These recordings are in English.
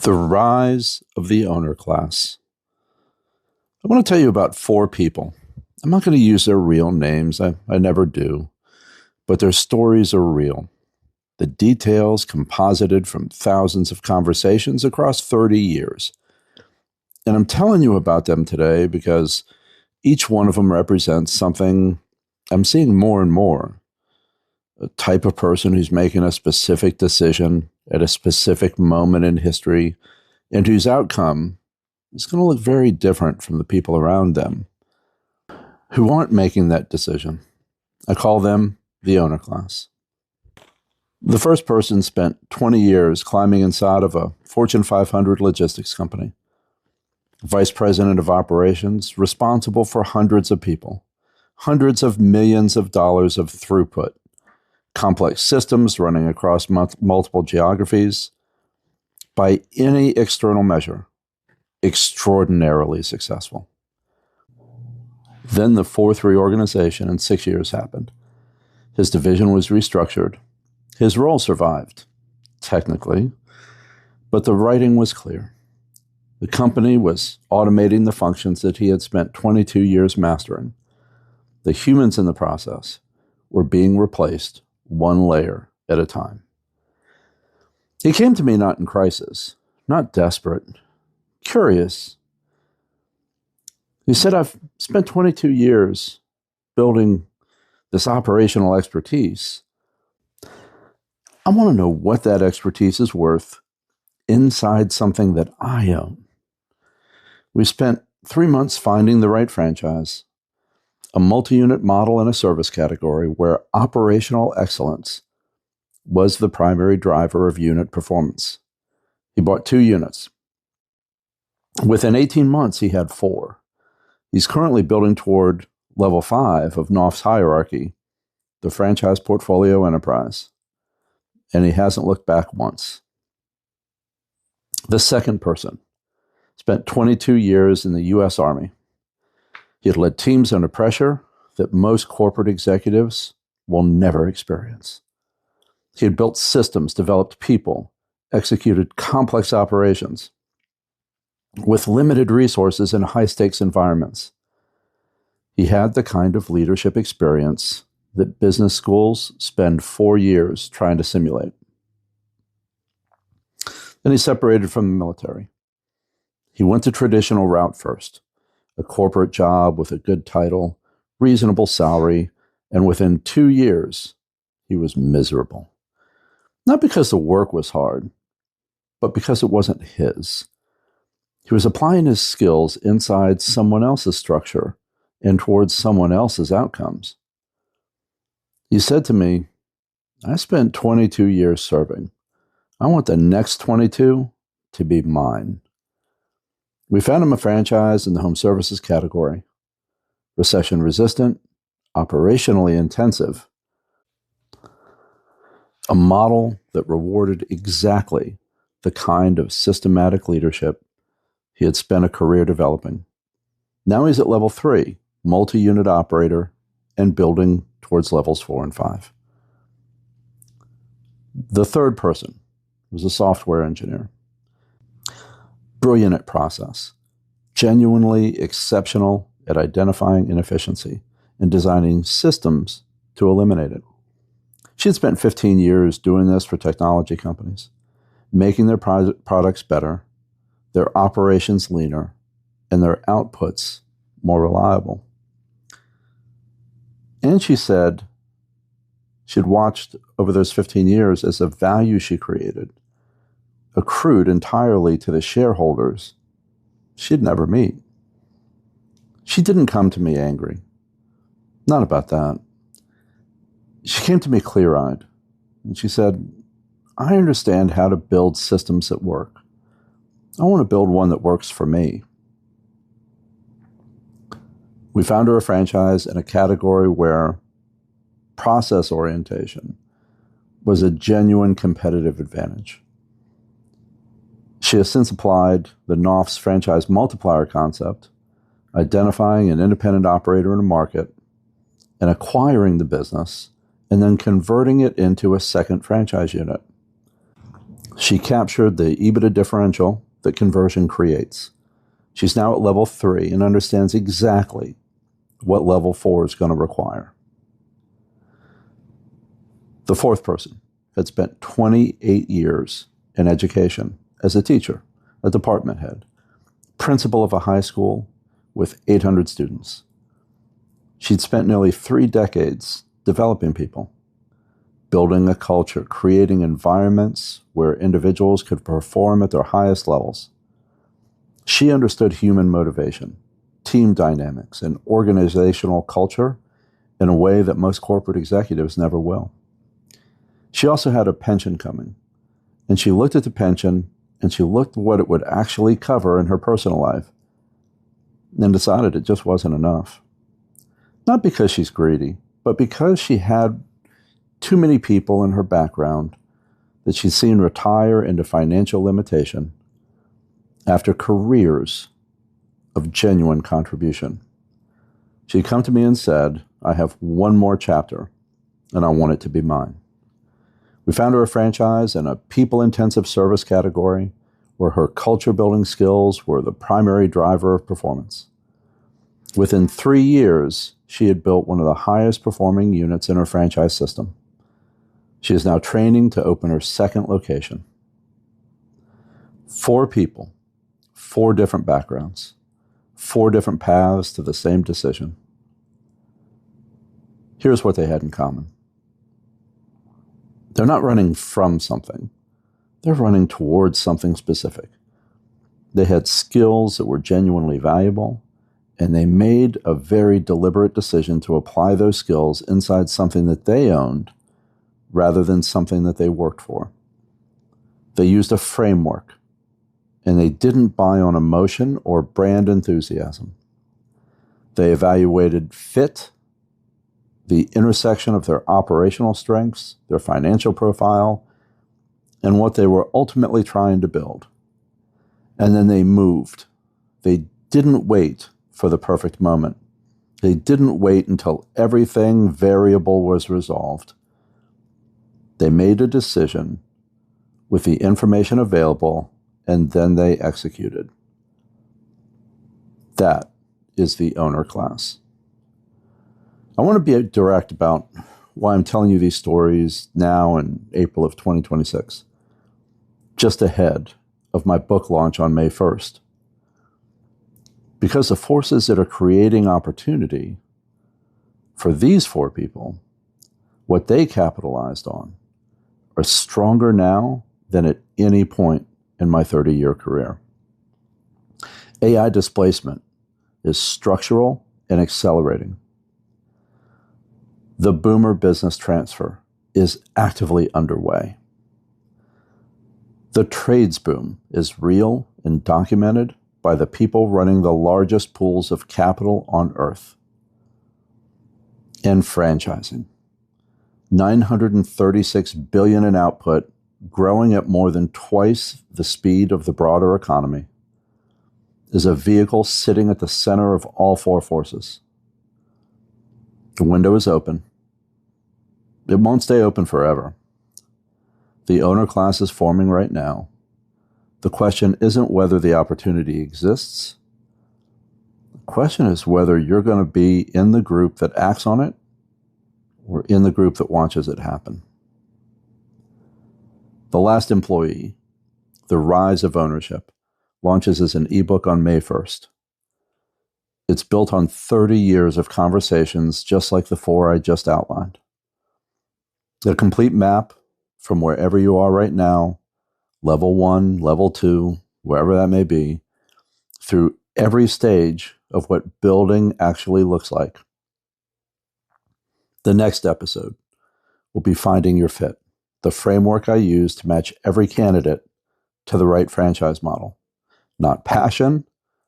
The rise of the owner class. I want to tell you about 4 people. I'm not going to use their real names. I never do. But their stories are real. The details composited from thousands of conversations across 30 years. And I'm telling you about them today because each one of them represents something I'm seeing more and more. A type of person who's making a specific decision at a specific moment in history and whose outcome is going to look very different from the people around them who aren't making that decision. I call them the owner class. The first person spent 20 years climbing inside of a Fortune 500 logistics company, vice president of operations, responsible for hundreds of people, hundreds of millions of dollars of throughput, complex systems running across multiple geographies. By any external measure, extraordinarily successful. Then the 4th reorganization in 6 years happened. His division was restructured. His role survived, technically, but the writing was clear. The company was automating the functions that he had spent 22 years mastering. The humans in the process were being replaced one layer at a time. He came to me not in crisis, not desperate, curious. He said, I've spent 22 years building this operational expertise. I want to know what that expertise is worth inside something that I own. We spent 3 months finding the right franchise, a multi-unit model in a service category where operational excellence was the primary driver of unit performance. He bought 2 units. Within 18 months, he had 4. He's currently building toward level 5 of Knauf's hierarchy, the franchise portfolio enterprise. And he hasn't looked back once. The second person spent 22 years in the U.S. Army. He had led teams under pressure that most corporate executives will never experience. He had built systems, developed people, executed complex operations with limited resources in high-stakes environments. He had the kind of leadership experience that business schools spend 4 years trying to simulate. Then he separated from the military. He went the traditional route first, a corporate job with a good title, reasonable salary, and within 2 years, he was miserable. Not because the work was hard, but because it wasn't his. He was applying his skills inside someone else's structure and towards someone else's outcomes. He said to me, I spent 22 years serving. I want the next 22 to be mine. We found him a franchise in the home services category, recession resistant, operationally intensive, a model that rewarded exactly the kind of systematic leadership he had spent a career developing. Now he's at level 3, multi-unit operator, and building towards levels 4 and 5. The third person was a software engineer. Brilliant at process, genuinely exceptional at identifying inefficiency and designing systems to eliminate it. She had spent 15 years doing this for technology companies, making their products better, their operations leaner, and their outputs more reliable. And she said she'd watched over those 15 years as the value she created accrued entirely to the shareholders she'd never meet. She didn't come to me angry. Not about that. She came to me clear-eyed, and she said, I understand how to build systems that work. I want to build one that works for me. We found her a franchise in a category where process orientation was a genuine competitive advantage. She has since applied the Knauf's franchise multiplier concept, identifying an independent operator in a market and acquiring the business and then converting it into a second franchise unit. She captured the EBITDA differential that conversion creates. She's now at level 3 and understands exactly what level 4 is going to require. The fourth person had spent 28 years in education as a teacher, a department head, principal of a high school with 800 students. She'd spent nearly 3 decades developing people, building a culture, creating environments where individuals could perform at their highest levels. She understood human motivation, team dynamics, and organizational culture in a way that most corporate executives never will. She also had a pension coming, and she looked at the pension and she looked at what it would actually cover in her personal life and decided it just wasn't enough. Not because she's greedy, but because she had too many people in her background that she'd seen retire into financial limitation after careers of genuine contribution. She'd come to me and said, I have one more chapter, and I want it to be mine. We found her a franchise in a people-intensive service category where her culture-building skills were the primary driver of performance. Within 3 years, she had built one of the highest performing units in her franchise system. She is now training to open her second location. 4 people, 4 different backgrounds, 4 different paths to the same decision. Here's what they had in common. They're not running from something. They're running towards something specific. They had skills that were genuinely valuable, and they made a very deliberate decision to apply those skills inside something that they owned rather than something that they worked for. They used a framework, and they didn't buy on emotion or brand enthusiasm. They evaluated fit, the intersection of their operational strengths, their financial profile, and what they were ultimately trying to build. And then they moved. They didn't wait for the perfect moment. They didn't wait until everything variable was resolved. They made a decision with the information available, and then they executed. That is the owner class. I want to be direct about why I'm telling you these stories now in April of 2026, just ahead of my book launch on May 1st. Because the forces that are creating opportunity for these 4 people, what they capitalized on, are stronger now than at any point in my 30-year career. AI displacement is structural and accelerating. The boomer business transfer is actively underway. The trades boom is real and documented by the people running the largest pools of capital on earth. And franchising. $936 billion in output, growing at more than twice the speed of the broader economy, is a vehicle sitting at the center of all 4 forces. The window is open. It won't stay open forever. The owner class is forming right now. The question isn't whether the opportunity exists. The question is whether you're going to be in the group that acts on it or in the group that watches it happen. The Last Employee, The Rise of Ownership, launches as an ebook on May 1st. It's built on 30 years of conversations just like the 4 I just outlined. A complete map from wherever you are right now, level 1, level 2, wherever that may be, through every stage of what building actually looks like. The next episode will be Finding Your Fit, the framework I use to match every candidate to the right franchise model. Not passion,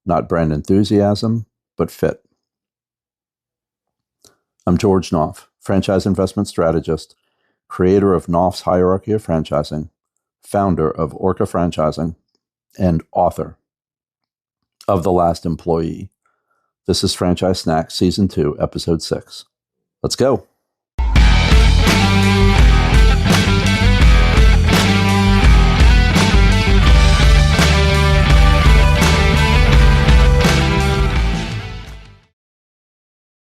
not brand enthusiasm, but fit. I'm George Knauf, Franchise Investment Strategist, creator of Knauf's Hierarchy of Franchising, founder of Orca Franchising, and author of The Last Employee. This is Franchise Snack, Season 2, Episode 6. Let's go.